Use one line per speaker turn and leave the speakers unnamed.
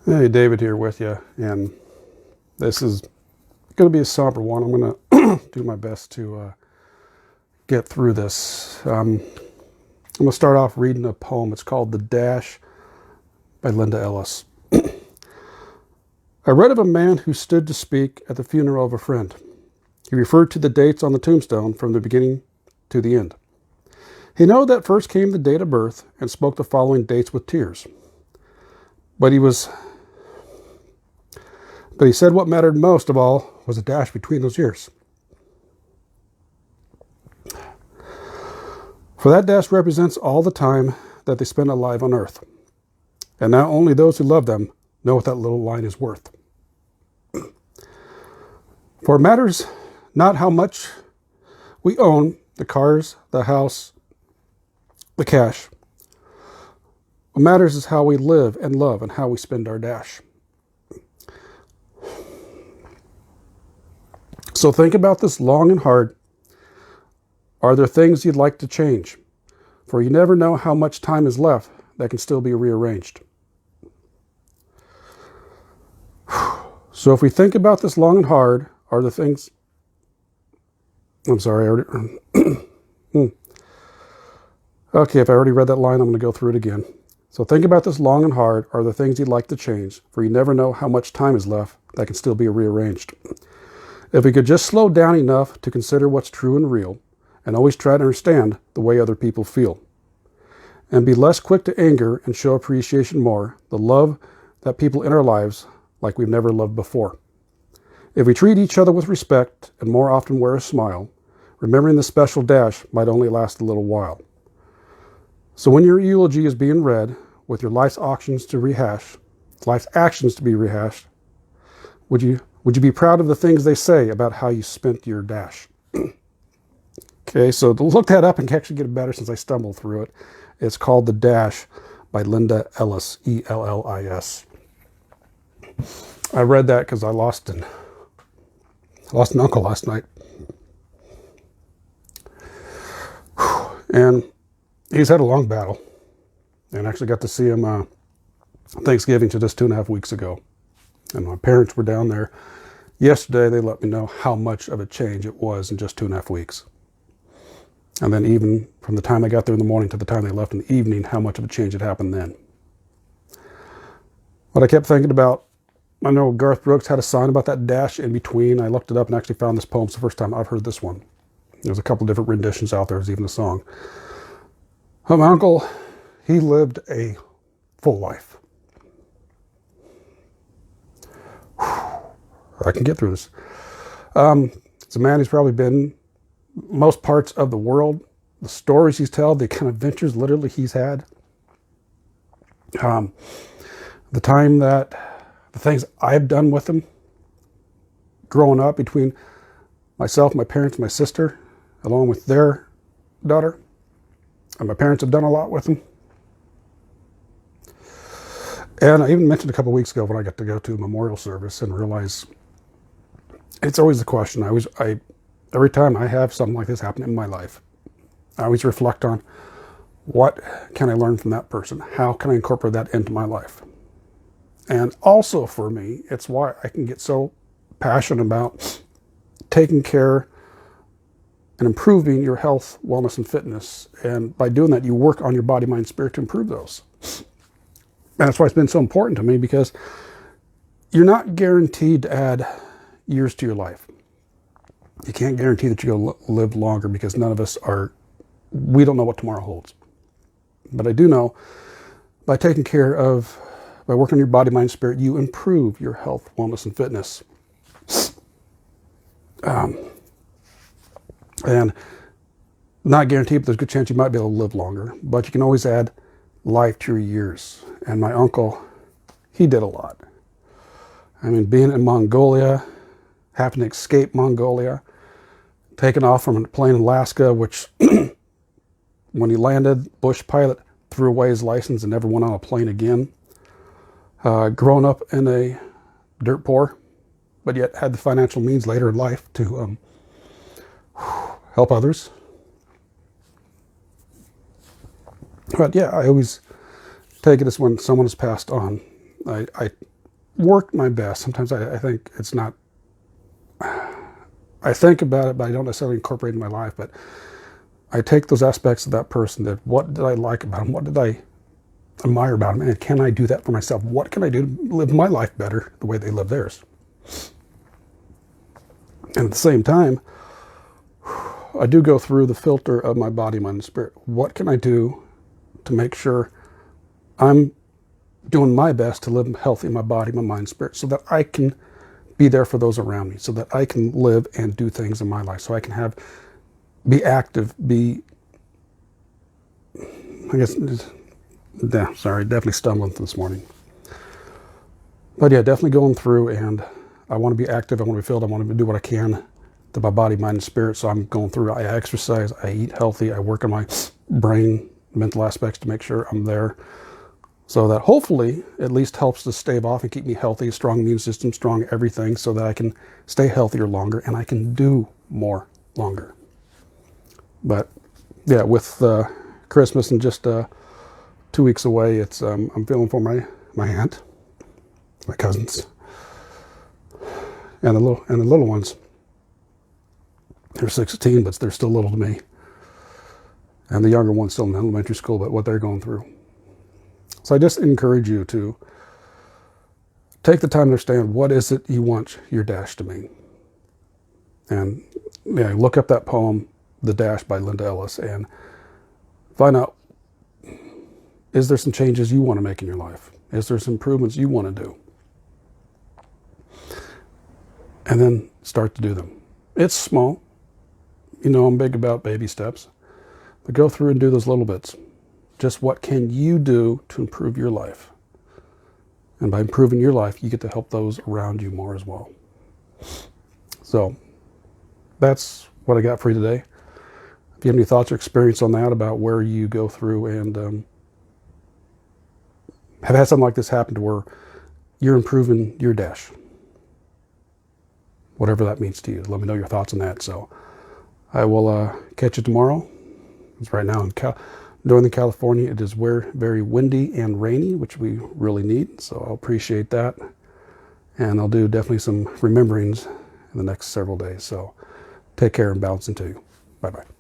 Hey, David here with you, and this is going to be a somber one. I'm going to do my best to get through this. I'm going to start off reading a poem. It's called The Dash by Linda Ellis. I read of a man who stood to speak at the funeral of a friend. He referred to the dates on the tombstone from the beginning to the end. He knew that first came the date of birth and spoke the following dates with tears. But he said what mattered most of all was a dash between those years. For that dash represents all the time that they spend alive on earth. And now only those who love them know what that little line is worth. For it matters not how much we own, the cars, the house, the cash. What matters is how we live and love and how we spend our dash. So think about this long and hard. Are there things you'd like to change? For you never know how much time is left that can still be rearranged. So if we think about this long and hard, are there things... I'm sorry, I already... Okay, if I already read that line, I'm going to go through it again. So think about this long and hard. Are there things you'd like to change? For you never know how much time is left that can still be rearranged. If we could just slow down enough to consider what's true and real, and always try to understand the way other people feel, and be less quick to anger and show appreciation more, the love that people in our lives like we've never loved before. If we treat each other with respect and more often wear a smile, remembering the special dash might only last a little while. So when your eulogy is being read, with your life's actions to be rehashed, would you be proud of the things they say about how you spent your dash? Okay, so to look that up and actually get it better since I stumbled through it, it's called The Dash by Linda Ellis, E-L-L-I-S. I read that because I lost an uncle last night. And he's had a long battle, and actually got to see him Thanksgiving to just 2.5 weeks ago. And my parents were down there yesterday. They let me know how much of a change it was in just 2.5 weeks. And then even from the time they got there in the morning to the time they left in the evening, how much of a change had happened then. What I kept thinking about, I know Garth Brooks had a song about that dash in between. I looked it up and actually found this poem. It's the first time I've heard this one. There's a couple different renditions out there. There's even a song. My uncle, he lived a full life. I can get through this. It's a man who's probably been most parts of the world, the stories he's told, the kind of adventures literally he's had. The things I've done with him growing up between myself, my parents, my sister, along with their daughter. And my parents have done a lot with him. And I even mentioned a couple of weeks ago when I got to go to a memorial service and realize it's always the question. Every time I have something like this happen in my life, I always reflect on what can I learn from that person? How can I incorporate that into my life? And also for me, it's why I can get so passionate about taking care and improving your health, wellness, and fitness. And by doing that, you work on your body, mind, spirit to improve those. And that's why it's been so important to me, because you're not guaranteed to add years to your life. You can't guarantee that you're going to live longer, because none of us we don't know what tomorrow holds. But I do know by working on your body, mind, spirit, you improve your health, wellness, and fitness. And not guaranteed, but there's a good chance you might be able to live longer. But you can always add life to your years. And my uncle, he did a lot. I mean, being in Mongolia, having to escape Mongolia, taking off from a plane in Alaska, which when he landed, Bush pilot threw away his license and never went on a plane again. Growing up in a dirt poor, but yet had the financial means later in life to help others. But yeah, I always take it as when someone has passed on. I work my best. Sometimes I think it's not, I think about it, but I don't necessarily incorporate it in my life. But I take those aspects of that person, that what did I like about them? What did I admire about them? And can I do that for myself? What can I do to live my life better the way they live theirs? And at the same time, I do go through the filter of my body, mind, and spirit. What can I do to make sure I'm doing my best to live healthy in my body, my mind, spirit, so that I can be there for those around me, so that I can live and do things in my life, so I can be active, definitely stumbling this morning. But yeah, definitely going through, and I want to be active, I want to be filled, I want to do what I can to my body, mind, and spirit. So I'm going through, I exercise, I eat healthy, I work on my brain, mental aspects to make sure I'm there. So that hopefully at least helps to stave off and keep me healthy, strong immune system, strong everything, so that I can stay healthier longer and I can do more longer. But yeah, with Christmas and just 2 weeks away, it's I'm feeling for my aunt, my cousins, and the little ones. They're 16, but they're still little to me. And the younger one's still in elementary school, but what they're going through. So I just encourage you to take the time to understand, what is it you want your dash to mean? And yeah, look up that poem, The Dash by Linda Ellis, and find out, is there some changes you want to make in your life? Is there some improvements you want to do? And then start to do them. It's small. You know, I'm big about baby steps, but go through and do those little bits. Just what can you do to improve your life? And by improving your life, you get to help those around you more as well. So that's what I got for you today. If you have any thoughts or experience on that, about where you go through and have had something like this happen to where you're improving your dash, whatever that means to you, let me know your thoughts on that. So I will catch you tomorrow. It's right now in Northern California. It is very windy and rainy, which we really need. So I'll appreciate that. And I'll do definitely some rememberings in the next several days. So take care and balance into you. Bye-bye.